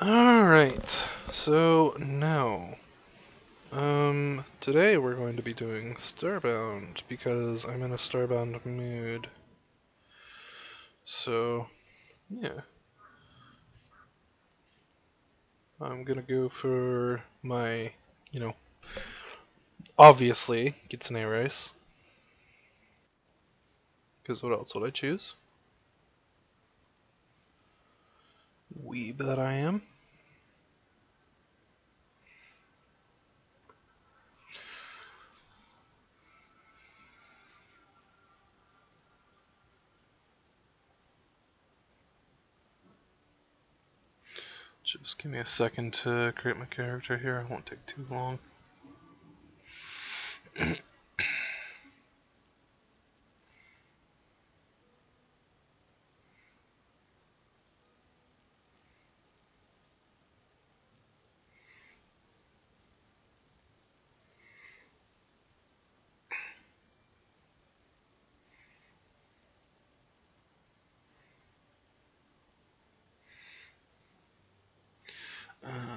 Alright, so now, today we're going to be doing Starbound, because I'm in a Starbound mood. So, yeah. I'm gonna go for my, obviously, Kitsune Rice, because what else would I choose? Weeb that I am. Just give me a second to create my character here, it won't take too long.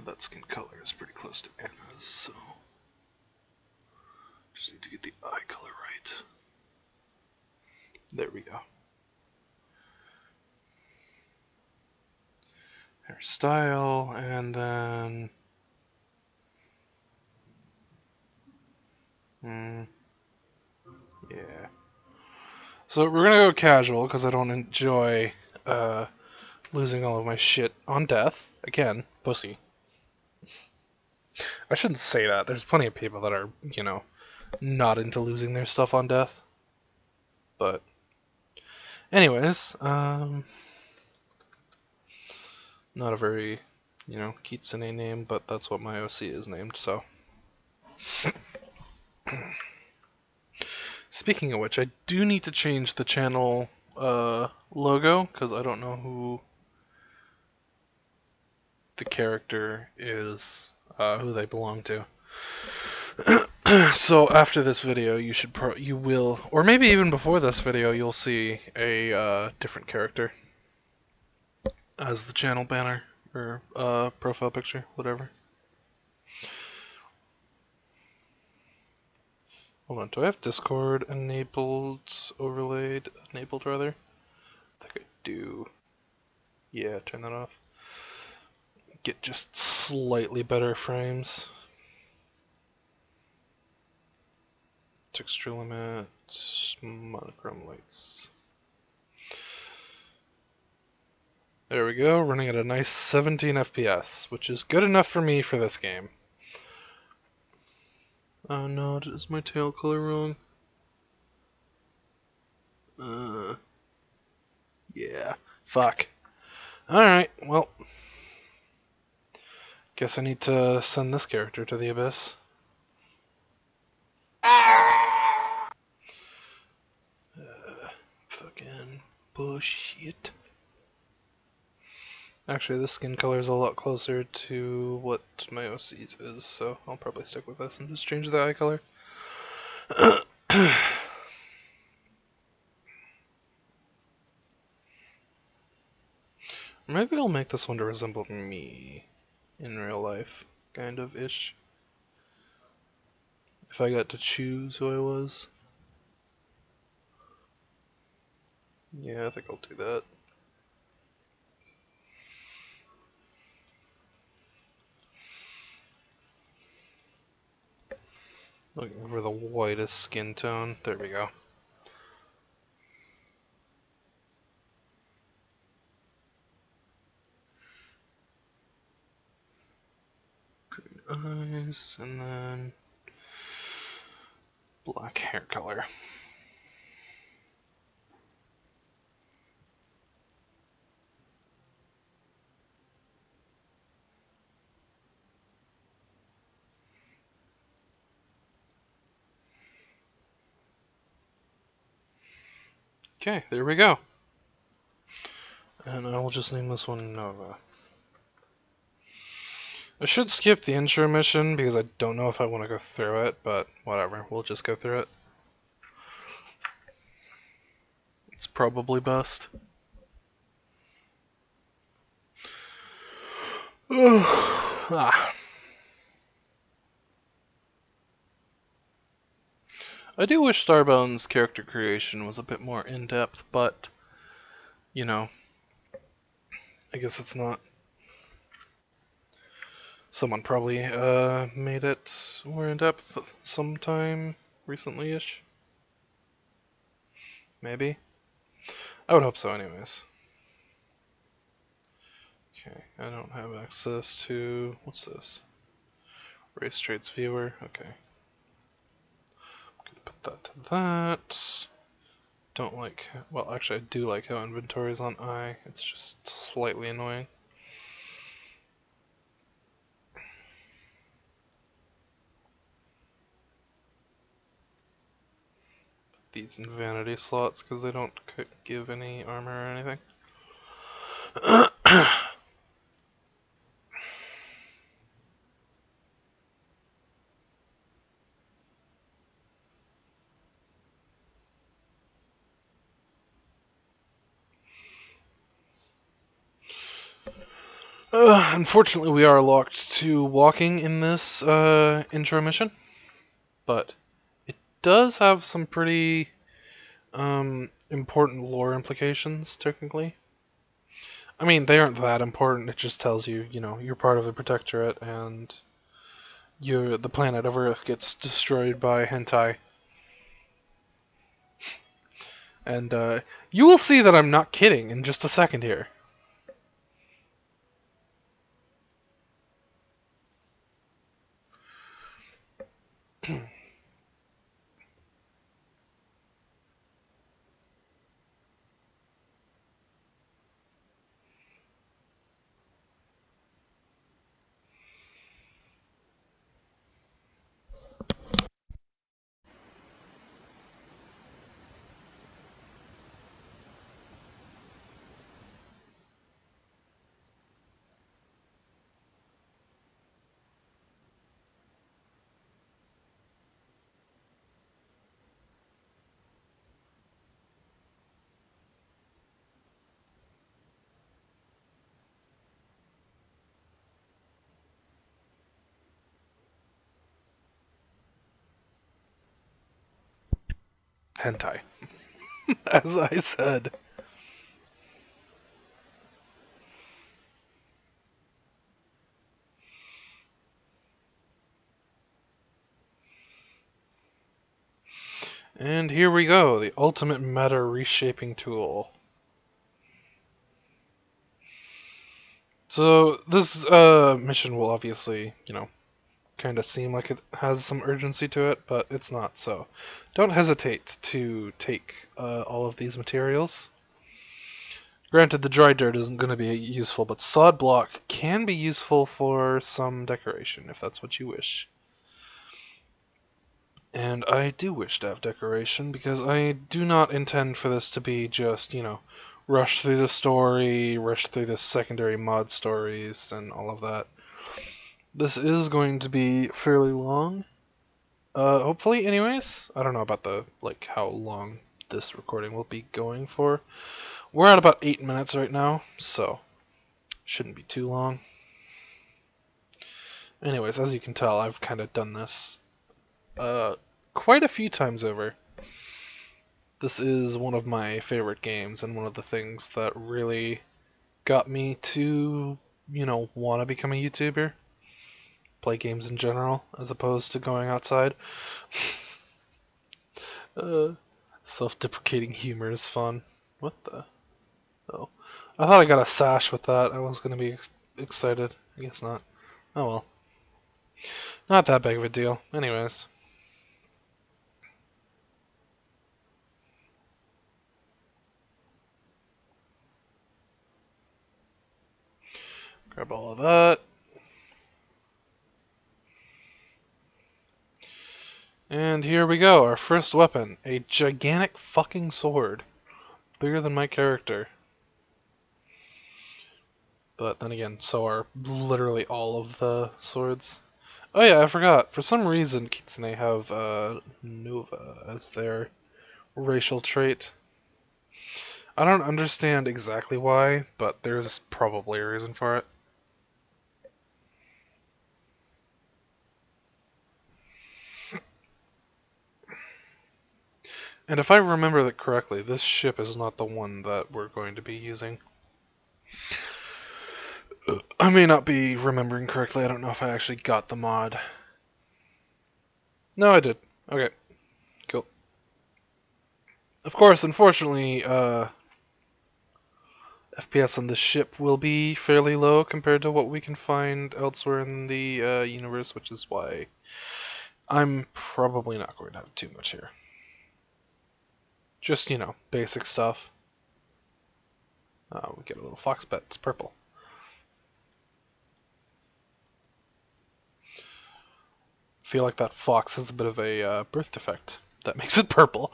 That skin color is pretty close to Anna's, so just need to get the eye color right. There we go. Hairstyle, and then yeah. So we're gonna go casual because I don't enjoy losing all of my shit on death. Again, pussy. I shouldn't say that. There's plenty of people that are, not into losing their stuff on death. But, anyways, not a very, Kitsune name, but that's what my OC is named, so. Speaking of which, I do need to change the channel logo, because I don't know who the character is, who they belong to. So after this video, you will, or maybe even before this video, you'll see a different character as the channel banner or profile picture, whatever. Hold on, do I have Discord enabled, enabled rather? I think I do. Yeah, turn that off. Get just slightly better frames. Texture limit, monochrome lights. There we go, running at a nice 17 FPS, which is good enough for me for this game. Oh no, is my tail color wrong? Yeah, fuck. Alright, well. Guess I need to send this character to the abyss. Fucking bullshit. Actually, this skin color is a lot closer to what my OC's is, so I'll probably stick with this and just change the eye color. Maybe I'll make this one to resemble me in real life, kind of ish. If I got to choose who I was. Yeah, I think I'll do that. Looking for the whitest skin tone. There we go. Green eyes, and then black hair color. Okay, there we go. And I will just name this one Nova. I should skip the intro mission because I don't know if I want to go through it, but whatever, we'll just go through it. It's probably best. Ah. I do wish Starbound's character creation was a bit more in-depth, but, you know, I guess it's not. Someone probably made it more in-depth sometime recently-ish. Maybe. I would hope so anyways. Okay, I don't have access to... what's this? Race Traits Viewer, okay. I'm gonna put that to that. Don't like... well, actually I do like how inventory is on I. It's just slightly annoying. These in vanity slots because they don't give any armor or anything. Unfortunately, we are locked to walking in this intro mission, but it does have some pretty important lore implications, technically. I mean, they aren't that important. It just tells you, you know, you're part of the Protectorate, and the planet of Earth gets destroyed by hentai. And you will see that I'm not kidding in just a second here. Hentai. As I said. And here we go, the ultimate meta reshaping tool. So this mission will obviously, you know, kind of seem like it has some urgency to it, but it's not. So don't hesitate to take all of these materials. Granted, the dry dirt isn't going to be useful, but sod block can be useful for some decoration if that's what you wish. And I do wish to have decoration because I do not intend for this to be just, you know, rush through the story, rush through the secondary mod stories, and all of that. This is going to be fairly long. Hopefully, anyways. I don't know about like, how long this recording will be going for. We're at about 8 minutes right now, so shouldn't be too long. Anyways, as you can tell, I've kind of done this quite a few times over. This is one of my favorite games and one of the things that really got me to, you know, want to become a YouTuber. Play games in general, as opposed to going outside. Self-deprecating humor is fun. What the? Oh. I thought I got a sash with that. I was going to be excited. I guess not. Oh well. Not that big of a deal. Anyways. Grab all of that. And here we go, our first weapon. A gigantic fucking sword. Bigger than my character. But then again, so are literally all of the swords. Oh yeah, I forgot. For some reason, Kitsune have Nova as their racial trait. I don't understand exactly why, but there's probably a reason for it. And if I remember that correctly, this ship is not the one that we're going to be using. I may not be remembering correctly. I don't know if I actually got the mod. No, I did. Okay, cool. Of course, unfortunately, FPS on this ship will be fairly low compared to what we can find elsewhere in the universe, which is why I'm probably not going to have too much here. Just, basic stuff. We get a little fox pet. It's purple. Feel like that fox has a bit of a birth defect. That makes it purple.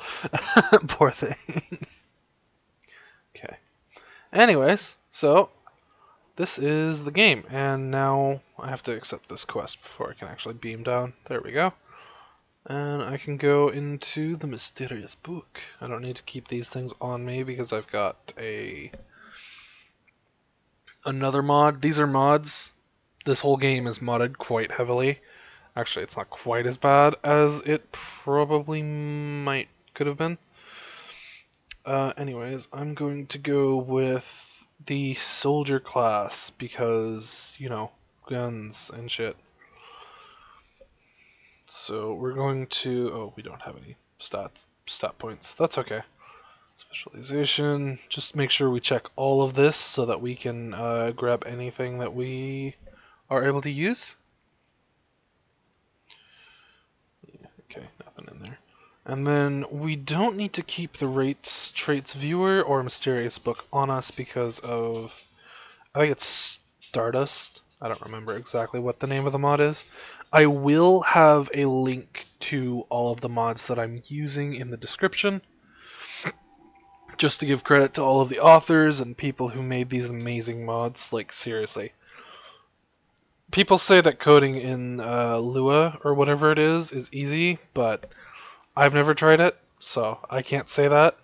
Poor thing. Okay. Anyways, so this is the game, and now I have to accept this quest before I can actually beam down. There we go. And I can go into the mysterious book. I don't need to keep these things on me because I've got another mod. These are mods. This whole game is modded quite heavily. Actually, it's not quite as bad as it probably could have been. Anyways, I'm going to go with the soldier class because, guns and shit. So we're going to... Oh, we don't have any stat points. That's okay. Specialization. Just make sure we check all of this so that we can grab anything that we are able to use. Yeah, okay, nothing in there. And then we don't need to keep the traits viewer or mysterious book on us because of... I think it's Stardust. I don't remember exactly what the name of the mod is. I will have a link to all of the mods that I'm using in the description, just to give credit to all of the authors and people who made these amazing mods. Like, seriously. People say that coding in Lua, or whatever it is easy, but I've never tried it, so I can't say that.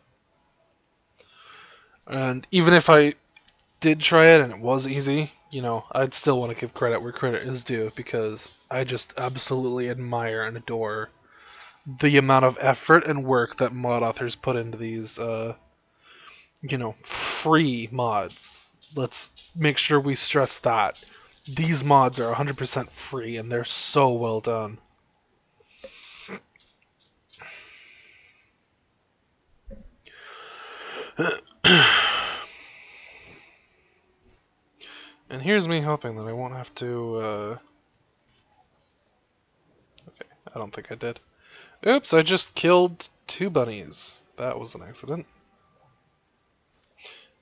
And even if I did try it and it was easy, I'd still want to give credit where credit is due, because I just absolutely admire and adore the amount of effort and work that mod authors put into these, free mods. Let's make sure we stress that. These mods are 100% free and they're so well done. And here's me hoping that I won't have to, Okay, I don't think I did. Oops, I just killed 2 bunnies. That was an accident.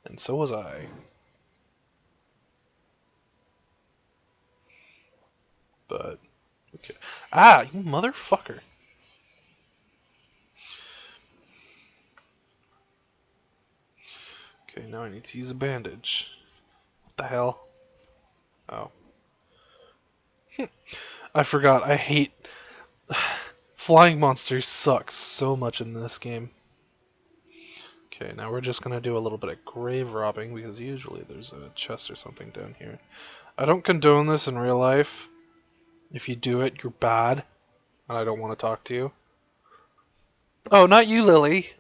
And so was I. But, okay. Ah, you motherfucker. Okay, now I need to use a bandage. What the hell? Oh. I forgot, I hate... Flying monsters suck so much in this game. Okay, now we're just gonna do a little bit of grave robbing, because usually there's a chest or something down here. I don't condone this in real life. If you do it, you're bad, and I don't want to talk to you. Oh, not you, Lily!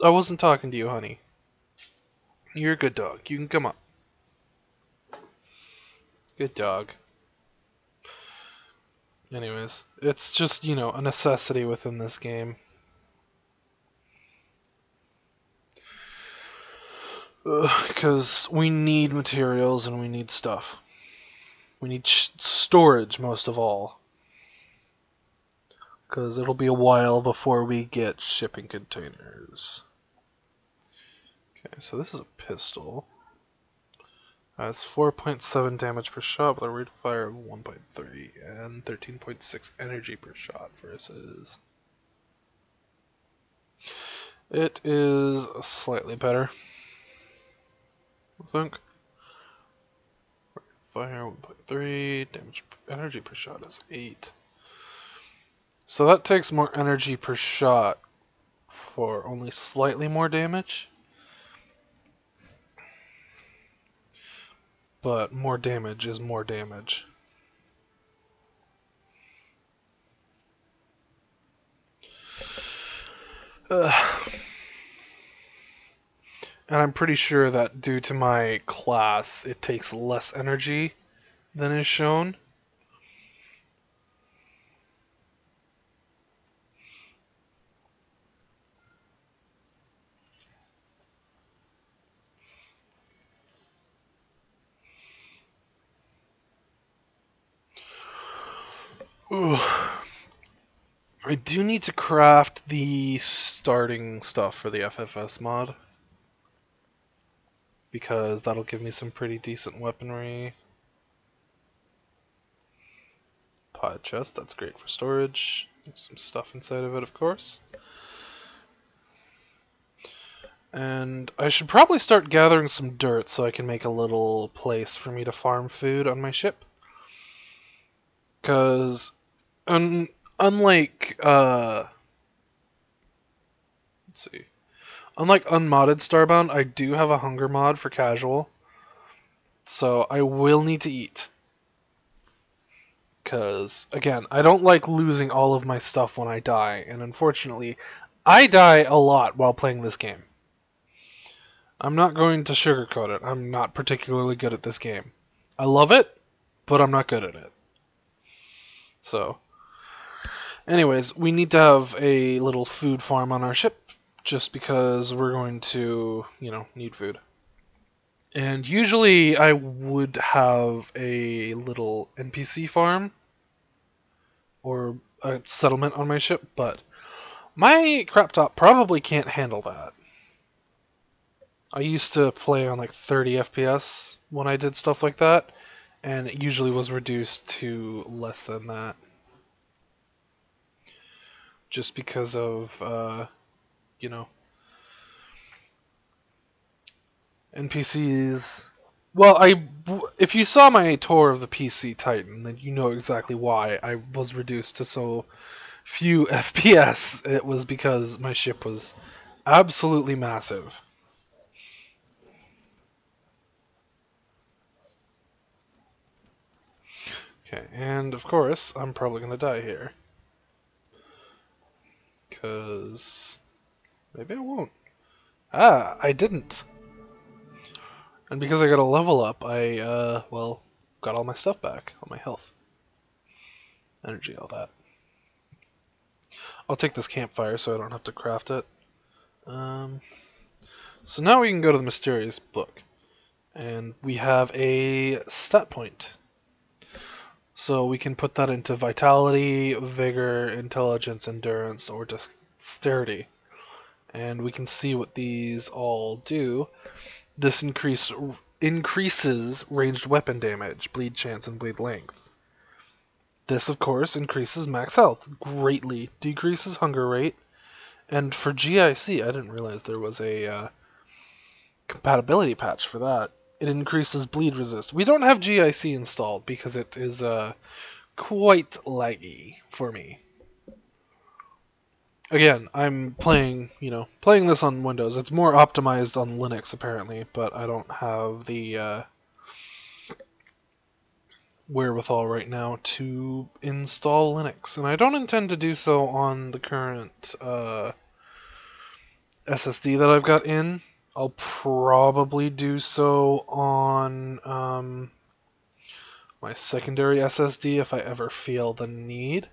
I wasn't talking to you, honey. You're a good dog. You can come up. Good dog. Anyways, it's just, a necessity within this game. Because we need materials and we need stuff. We need storage, most of all. Because it'll be a while before we get shipping containers. Okay, so this is a pistol. It's 4.7 damage per shot with a rate of fire of 1.3 and 13.6 energy per shot versus... It is slightly better, I think. Fire 1.3, damage energy per shot is 8. So that takes more energy per shot for only slightly more damage. But more damage is more damage. And I'm pretty sure that due to my class, it takes less energy than is shown. Ugh. I do need to craft the starting stuff for the FFS mod, because that'll give me some pretty decent weaponry. Pod chest, that's great for storage. There's some stuff inside of it, of course. And I should probably start gathering some dirt so I can make a little place for me to farm food on my ship. Because, unlike, let's see. Unlike unmodded Starbound, I do have a hunger mod for casual. So I will need to eat. Because, again, I don't like losing all of my stuff when I die. And unfortunately, I die a lot while playing this game. I'm not going to sugarcoat it. I'm not particularly good at this game. I love it, but I'm not good at it. So, anyways, we need to have a little food farm on our ship, just because we're going to, need food. And usually I would have a little NPC farm, or a settlement on my ship, but my crop top probably can't handle that. I used to play on like 30 FPS when I did stuff like that, and it usually was reduced to less than that. Just because of, NPCs. Well, if you saw my tour of the PC Titan, then you know exactly why I was reduced to so few FPS. It was because my ship was absolutely massive. Okay, and of course, I'm probably going to die here. Because maybe I won't. Ah, I didn't. And because I got a level up, I, got all my stuff back. All my health. Energy, all that. I'll take this campfire so I don't have to craft it. So now we can go to the mysterious book. And we have a stat point. So we can put that into vitality, vigor, intelligence, endurance, or dexterity. And we can see what these all do. This increases ranged weapon damage, bleed chance, and bleed length. This, of course, increases max health greatly, decreases hunger rate, and for GIC, I didn't realize there was a compatibility patch for that. It increases bleed resist. We don't have GIC installed because it is quite laggy for me. Again, I'm playing this on Windows. It's more optimized on Linux apparently, but I don't have the wherewithal right now to install Linux, and I don't intend to do so on the current SSD that I've got in. I'll probably do so on my secondary SSD if I ever feel the need.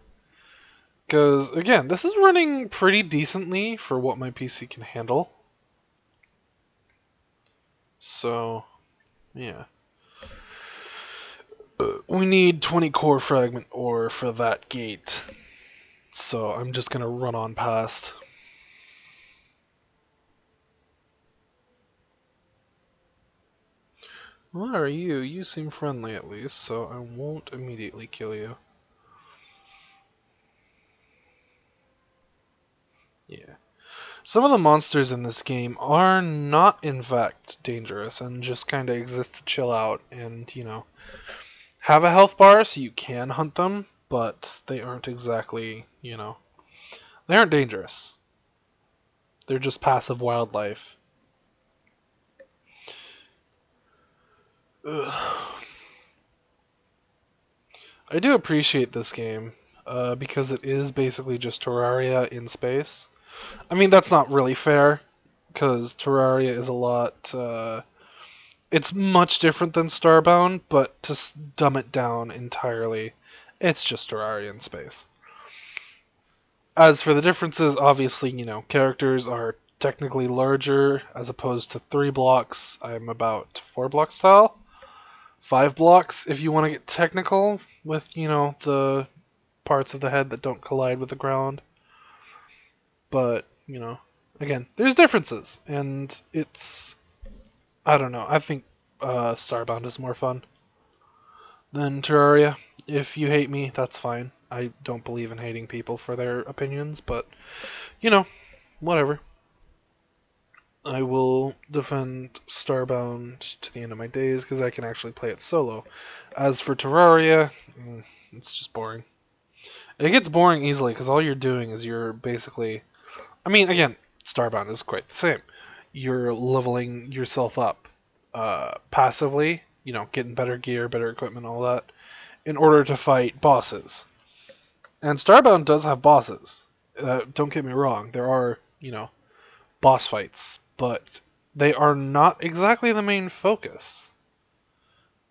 Because, again, this is running pretty decently for what my PC can handle. So, yeah. We need 20 core fragment ore for that gate. So I'm just going to run on past. What are you? You seem friendly at least, so I won't immediately kill you. Yeah. Some of the monsters in this game are not, in fact, dangerous and just kind of exist to chill out and, have a health bar so you can hunt them, but they aren't exactly, they aren't dangerous. They're just passive wildlife. Ugh. I do appreciate this game, because it is basically just Terraria in space. I mean, that's not really fair, because Terraria is a lot. It's much different than Starbound, but to dumb it down entirely, it's just Terraria in space. As for the differences, obviously, characters are technically larger as opposed to 3 blocks. I'm about 4 blocks tall. 5 blocks if you want to get technical with, the parts of the head that don't collide with the ground. But, again, there's differences. And it's. I don't know. I think Starbound is more fun than Terraria. If you hate me, that's fine. I don't believe in hating people for their opinions, but, whatever. I will defend Starbound to the end of my days because I can actually play it solo. As for Terraria, it's just boring. It gets boring easily because all you're doing is you're basically. I mean, again, Starbound is quite the same. You're leveling yourself up passively, getting better gear, better equipment, all that, in order to fight bosses. And Starbound does have bosses. Don't get me wrong, there are, boss fights, but they are not exactly the main focus.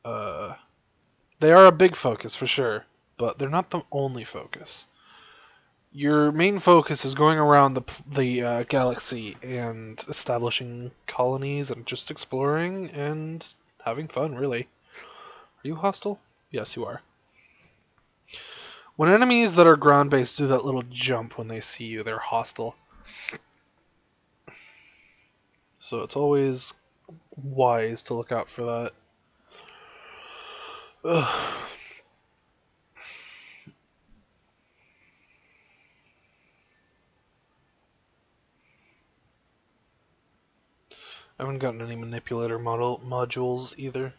Uh, they are a big focus for sure, but they're not the only focus. Your main focus is going around the galaxy and establishing colonies and just exploring and having fun, really. Are you hostile? Yes, you are. When enemies that are ground-based do that little jump when they see you, they're hostile. So it's always wise to look out for that. Ugh. I haven't gotten any manipulator modules either.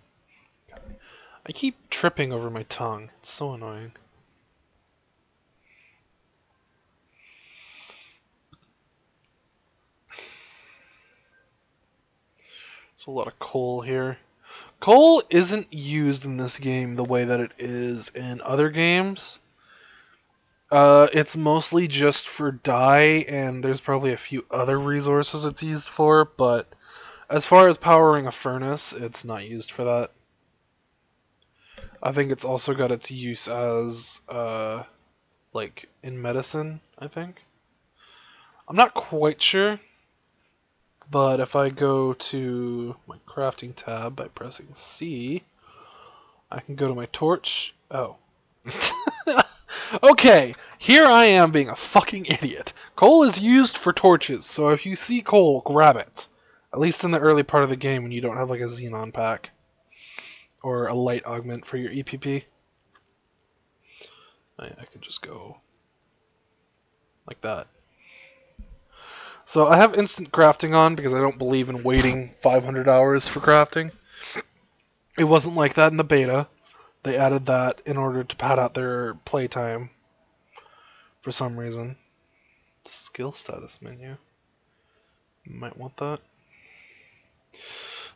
I keep tripping over my tongue. It's so annoying. There's a lot of coal here. Coal isn't used in this game the way that it is in other games. It's mostly just for dye, and there's probably a few other resources it's used for, but as far as powering a furnace, it's not used for that. I think it's also got its use as, like, in medicine, I think. I'm not quite sure, but if I go to my crafting tab by pressing C, I can go to my torch. Oh. Okay, here I am being a fucking idiot. Coal is used for torches, so if you see coal, grab it. At least in the early part of the game when you don't have like a xenon pack. Or a light augment for your EPP. I could just go like that. So I have instant crafting on because I don't believe in waiting 500 hours for crafting. It wasn't like that in the beta. They added that in order to pad out their playtime for some reason. Skill status menu. You might want that.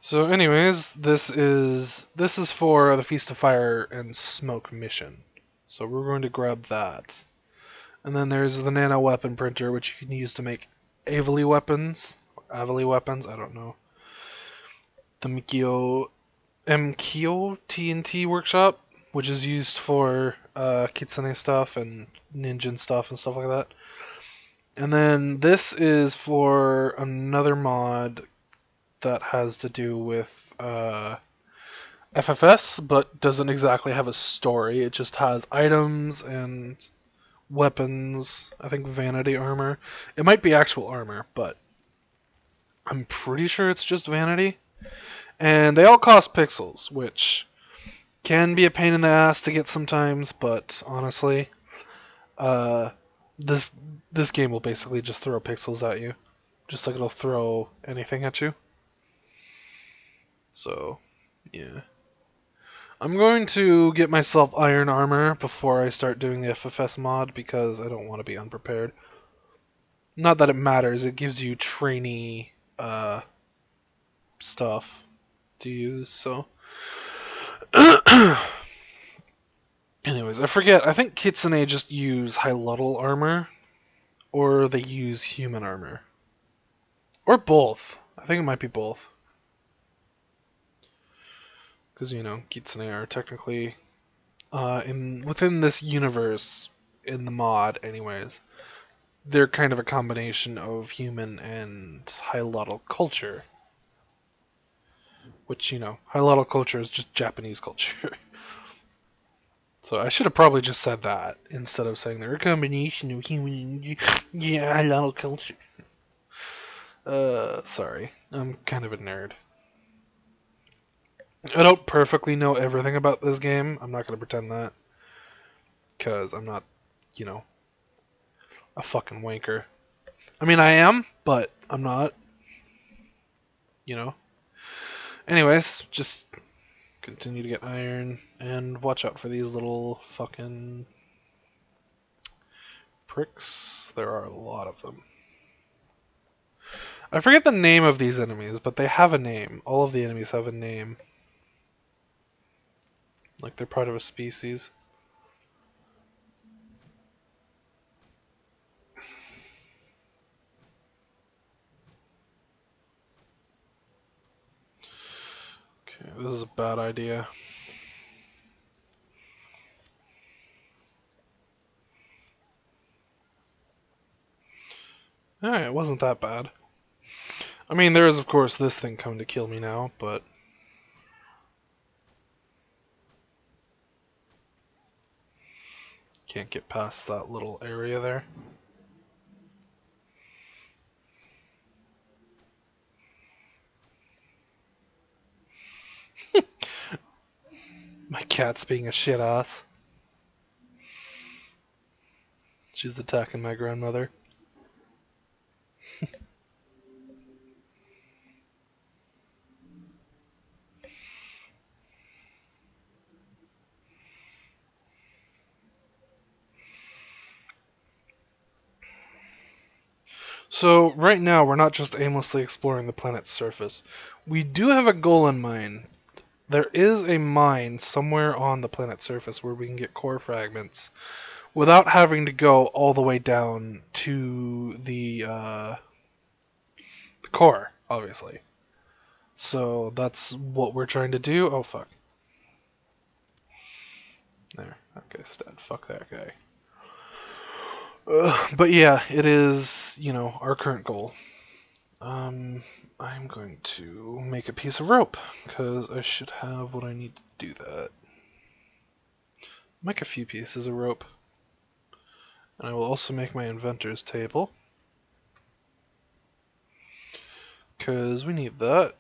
So anyways, this is for the Feast of Fire and Smoke mission. So we're going to grab that. And then there's the nano weapon printer, which you can use to make Avily weapons. Or Avily weapons, I don't know. The MKO TNT workshop, which is used for Kitsune stuff and Ninja stuff and stuff like that. And then this is for another mod that has to do with FFS, but doesn't exactly have a story. It just has items and weapons. I think vanity armor. It might be actual armor, but I'm pretty sure it's just vanity. And they all cost pixels, which can be a pain in the ass to get sometimes, but honestly, this game will basically just throw pixels at you. Just like it'll throw anything at you. So, yeah. I'm going to get myself iron armor before I start doing the FFS mod because I don't want to be unprepared. Not that it matters, it gives you trainee stuff to use, so. Anyways, I forget. I think Kitsune just use Hyluddle armor. or they use human armor. Or both. I think it might be both. Because, you know, Kitsune are technically, within this universe, in the mod anyways, they're kind of a combination of human and Hyliotl culture. Which, you know, Hyliotl culture is just Japanese culture. So I should have probably just said that instead of saying they're a combination of human and Hyliotl culture. Sorry. I'm kind of a nerd. I don't perfectly know everything about this game. I'm not going to pretend that. Because I'm not, you know, a fucking wanker. I mean, I am, but I'm not. You know? Anyways, just continue to get iron and watch out for these little fucking pricks. There are a lot of them. I forget the name of these enemies, but they have a name. All of the enemies have a name. Like they're part of a species. Okay, this is a bad idea. Alright, it wasn't that bad. I mean, there is, of course, this thing coming to kill me now, but... Can't get past that little area there. My cat's being a shit ass. She's attacking my grandmother. So, right now, we're not just aimlessly exploring the planet's surface. We do have a goal in mind. There is a mine somewhere on the planet's surface where we can get core fragments without having to go all the way down to the core, obviously. So, that's what we're trying to do. Oh, fuck. There. Okay, stat. Fuck that guy. But yeah, it is, you know, our current goal. I'm going to make a piece of rope, because I should have what I need to do that. Make a few pieces of rope. And I will also make my inventor's table, because we need that.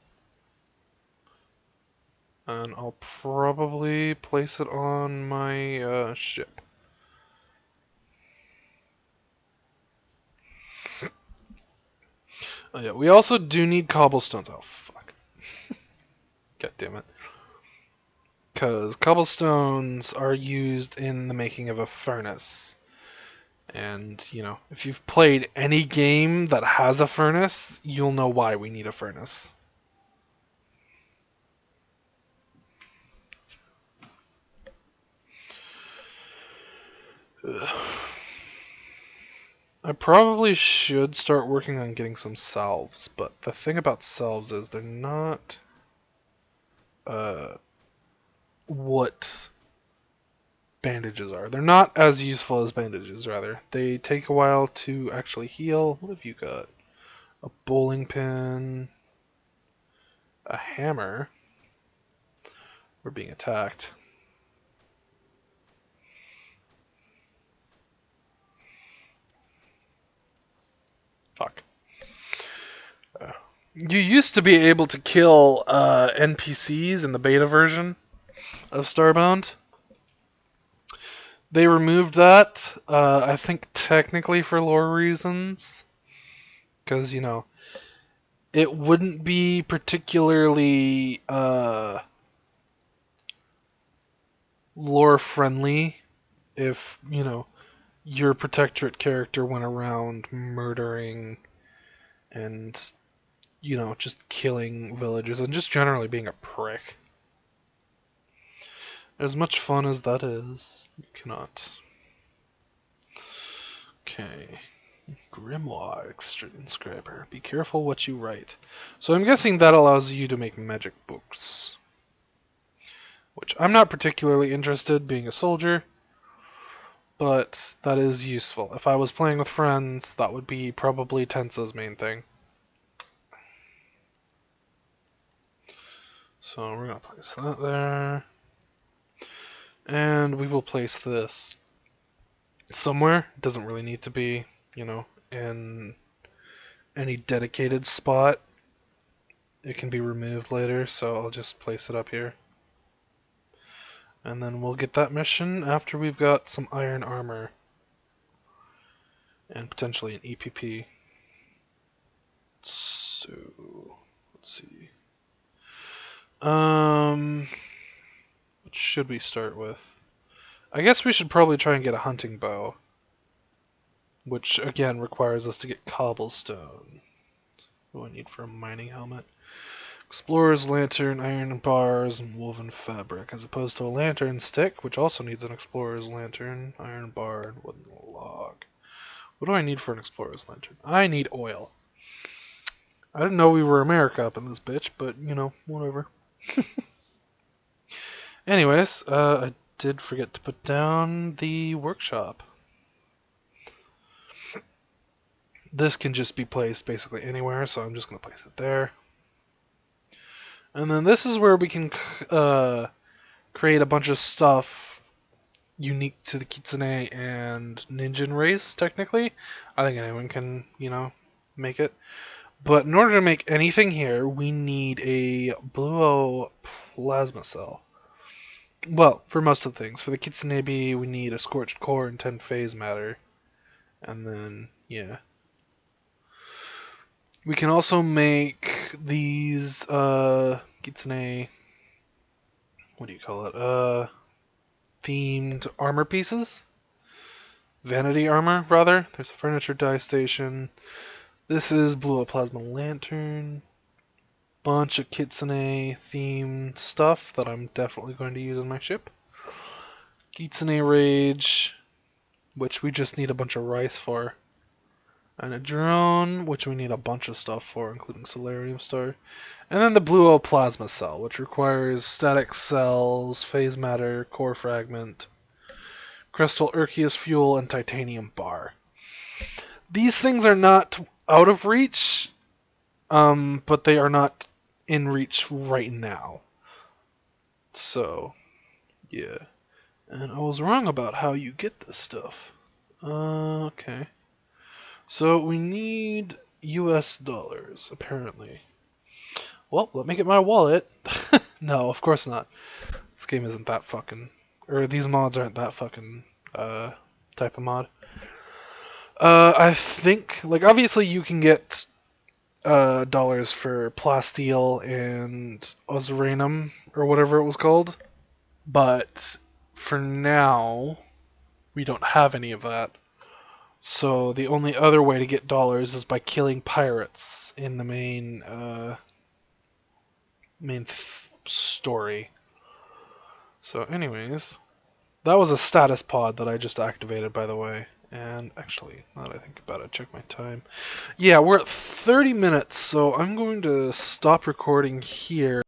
And I'll probably place it on my ship. Oh yeah, we also do need cobblestones. Oh fuck. God damn it. Because cobblestones are used in the making of a furnace. And, you know, if you've played any game that has a furnace, you'll know why we need a furnace. Ugh. I probably should start working on getting some salves, but the thing about salves is they're not what bandages are. They're not as useful as bandages, rather. They take a while to actually heal. What have you got? A bowling pin, a hammer. We're being attacked. Fuck. You used to be able to kill NPCs in the beta version of Starbound. They removed that, I think technically for lore reasons. Because, you know, it wouldn't be particularly lore friendly if, you know, your Protectorate character went around murdering and, you know, just killing villagers and just generally being a prick. As much fun as that is, you cannot. Okay. Grimoire inscriber. Be careful what you write. So I'm guessing that allows you to make magic books. Which I'm not particularly interested, being a soldier. But that is useful. If I was playing with friends, that would be probably Tensa's main thing. So we're going to place that there. And we will place this somewhere. It doesn't really need to be, you know, in any dedicated spot. It can be removed later, so I'll just place it up here. And then we'll get that mission after we've got some iron armor. And potentially an EPP. So, let's see. What should we start with? I guess we should probably try and get a hunting bow. Which, again, requires us to get cobblestone. What do I need for a mining helmet? Explorer's lantern, iron bars, and woven fabric, as opposed to a lantern stick, which also needs an explorer's lantern, iron bar, and wooden log. What do I need for an explorer's lantern? I need oil. I didn't know we were America up in this bitch, but, you know, whatever. Anyways, I did forget to put down the workshop. This can just be placed basically anywhere, so I'm just going to place it there. And then this is where we can create a bunch of stuff unique to the Kitsune and Ninjin race, technically. I think anyone can, you know, make it. But in order to make anything here, we need a Blue plasma cell. Well, for most of the things. For the Kitsune bee, we need a scorched core and 10 phase matter. And then, yeah. We can also make these Kitsune, what do you call it? Themed armor pieces. Vanity armor, rather. There's a furniture dye station. This is Blue Plasma Lantern. Bunch of Kitsune themed stuff that I'm definitely going to use on my ship. Kitsune Rage, which we just need a bunch of rice for. And a drone, which we need a bunch of stuff for, including Solarium Star. And then the Blue Plasma Cell, which requires static cells, phase matter, core fragment, crystal Urkius fuel, and titanium bar. These things are not out of reach, but they are not in reach right now. So, yeah. And I was wrong about how you get this stuff. Okay. So we need US dollars, apparently. Well, let me get my wallet. No, of course not. This game isn't that fucking... Or these mods aren't that fucking type of mod. I think, like, obviously you can get dollars for plasteel and osranum, or whatever it was called. But for now, we don't have any of that. So the only other way to get dollars is by killing pirates in the main story. So anyways, that was a status pod that I just activated, by the way. And actually, now that I think about it, check my time. Yeah, we're at 30 minutes, so I'm going to stop recording here.